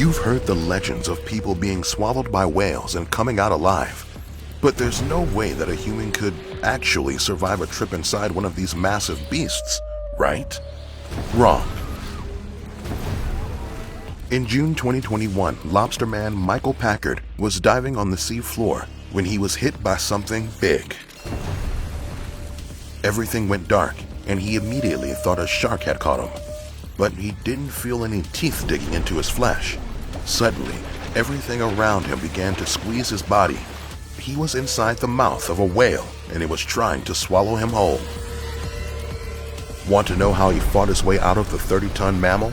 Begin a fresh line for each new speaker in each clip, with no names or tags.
You've heard the legends of people being swallowed by whales and coming out alive, but there's no way that a human could actually survive a trip inside one of these massive beasts, right? Wrong. In June 2021, lobster man Michael Packard was diving on the sea floor when he was hit by something big. Everything went dark, and he immediately thought a shark had caught him. But he didn't feel any teeth digging into his flesh. Suddenly, everything around him began to squeeze his body. He was inside the mouth of a whale, and it was trying to swallow him whole. Want to know how he fought his way out of the 30-ton mammal?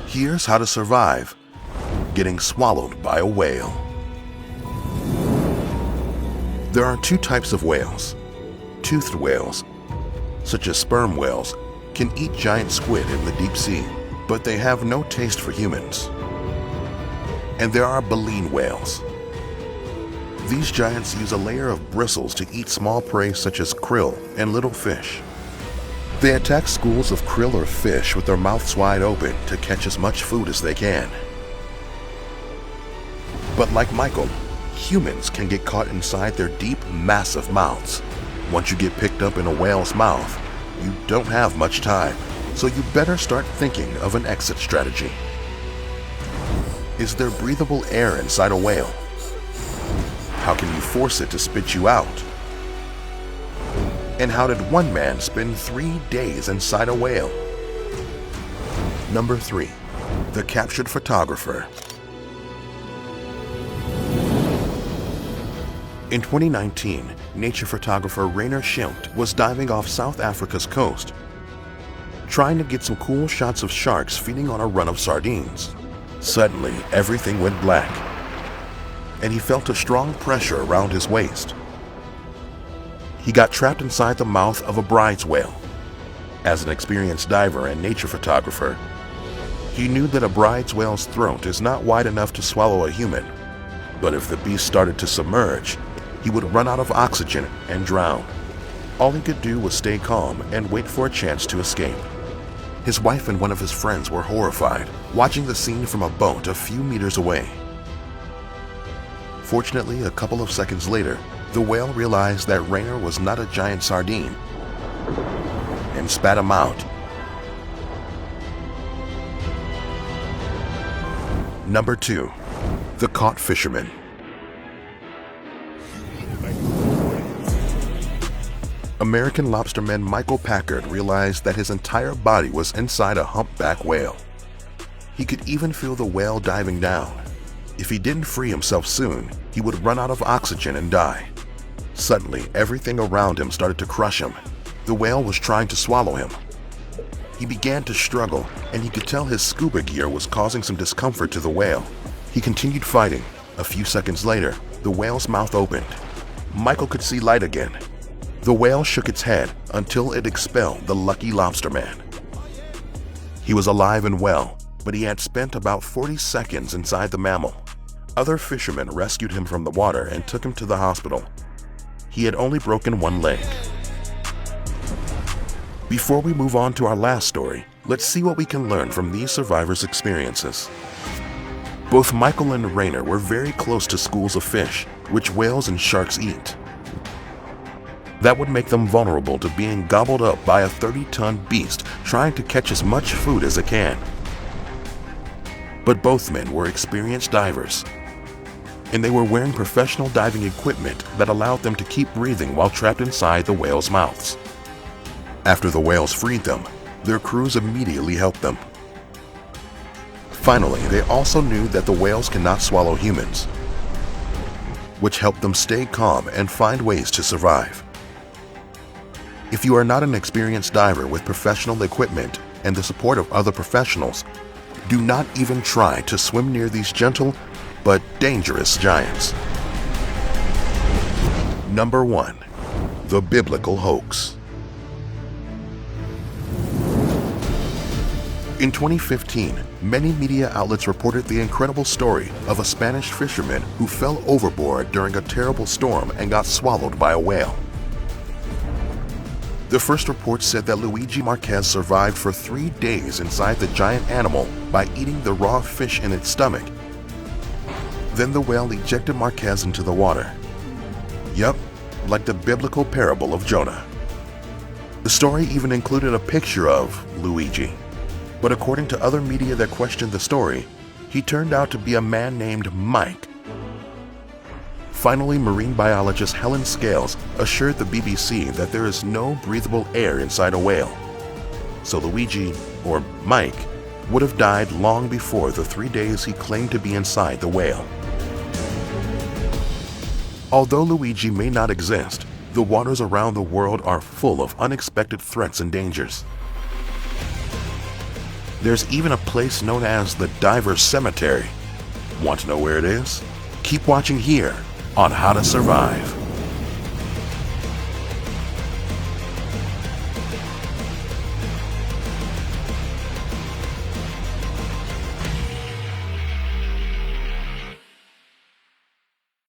Here's how to survive getting swallowed by a whale. There are two types of whales. Toothed whales, such as sperm whales, can eat giant squid in the deep sea, but they have no taste for humans. And there are baleen whales. These giants use a layer of bristles to eat small prey such as krill and little fish. They attack schools of krill or fish with their mouths wide open to catch as much food as they can. But like Michael, humans can get caught inside their deep, massive mouths. Once you get picked up in a whale's mouth, you don't have much time, so you better start thinking of an exit strategy. Is there breathable air inside a whale? How can you force it to spit you out? And how did one man spend 3 days inside a whale? Number 3. The captured photographer. In 2019, nature photographer Rainer Schilt was diving off South Africa's coast, trying to get some cool shots of sharks feeding on a run of sardines. Suddenly, everything went black, and he felt a strong pressure around his waist. He got trapped inside the mouth of a bride's whale. As an experienced diver and nature photographer, he knew that a bride's whale's throat is not wide enough to swallow a human, but if the beast started to submerge, he would run out of oxygen and drown. All he could do was stay calm and wait for a chance to escape. His wife and one of his friends were horrified, watching the scene from a boat a few meters away. Fortunately, a couple of seconds later, the whale realized that Rainer was not a giant sardine and spat him out. Number 2. The caught fisherman. American lobsterman Michael Packard realized that his entire body was inside a humpback whale. He could even feel the whale diving down. If he didn't free himself soon, he would run out of oxygen and die. Suddenly, everything around him started to crush him. The whale was trying to swallow him. He began to struggle, and he could tell his scuba gear was causing some discomfort to the whale. He continued fighting. A few seconds later, the whale's mouth opened. Michael could see light again. The whale shook its head until it expelled the lucky lobsterman. He was alive and well, but he had spent about 40 seconds inside the mammal. Other fishermen rescued him from the water and took him to the hospital. He had only broken one leg. Before we move on to our last story, let's see what we can learn from these survivors' experiences. Both Michael and Rainer were very close to schools of fish, which whales and sharks eat. That would make them vulnerable to being gobbled up by a 30-ton beast trying to catch as much food as it can. But both men were experienced divers, and they were wearing professional diving equipment that allowed them to keep breathing while trapped inside the whales' mouths. After the whales freed them, their crews immediately helped them. Finally, they also knew that the whales cannot swallow humans, which helped them stay calm and find ways to survive. If you are not an experienced diver with professional equipment and the support of other professionals, do not even try to swim near these gentle but dangerous giants. Number 1. The biblical hoax. In 2015, many media outlets reported the incredible story of a Spanish fisherman who fell overboard during a terrible storm and got swallowed by a whale. The first report said that Luigi Marquez survived for 3 days inside the giant animal by eating the raw fish in its stomach. Then the whale ejected Marquez into the water. Yup, like the biblical parable of Jonah. The story even included a picture of Luigi, but according to other media that questioned the story, he turned out to be a man named Mike. Finally, marine biologist Helen Scales assured the BBC that there is no breathable air inside a whale. So Luigi, or Mike, would have died long before the 3 days he claimed to be inside the whale. Although Luigi may not exist, the waters around the world are full of unexpected threats and dangers. There's even a place known as the Divers Cemetery. Want to know where it is? Keep watching here on How to Survive.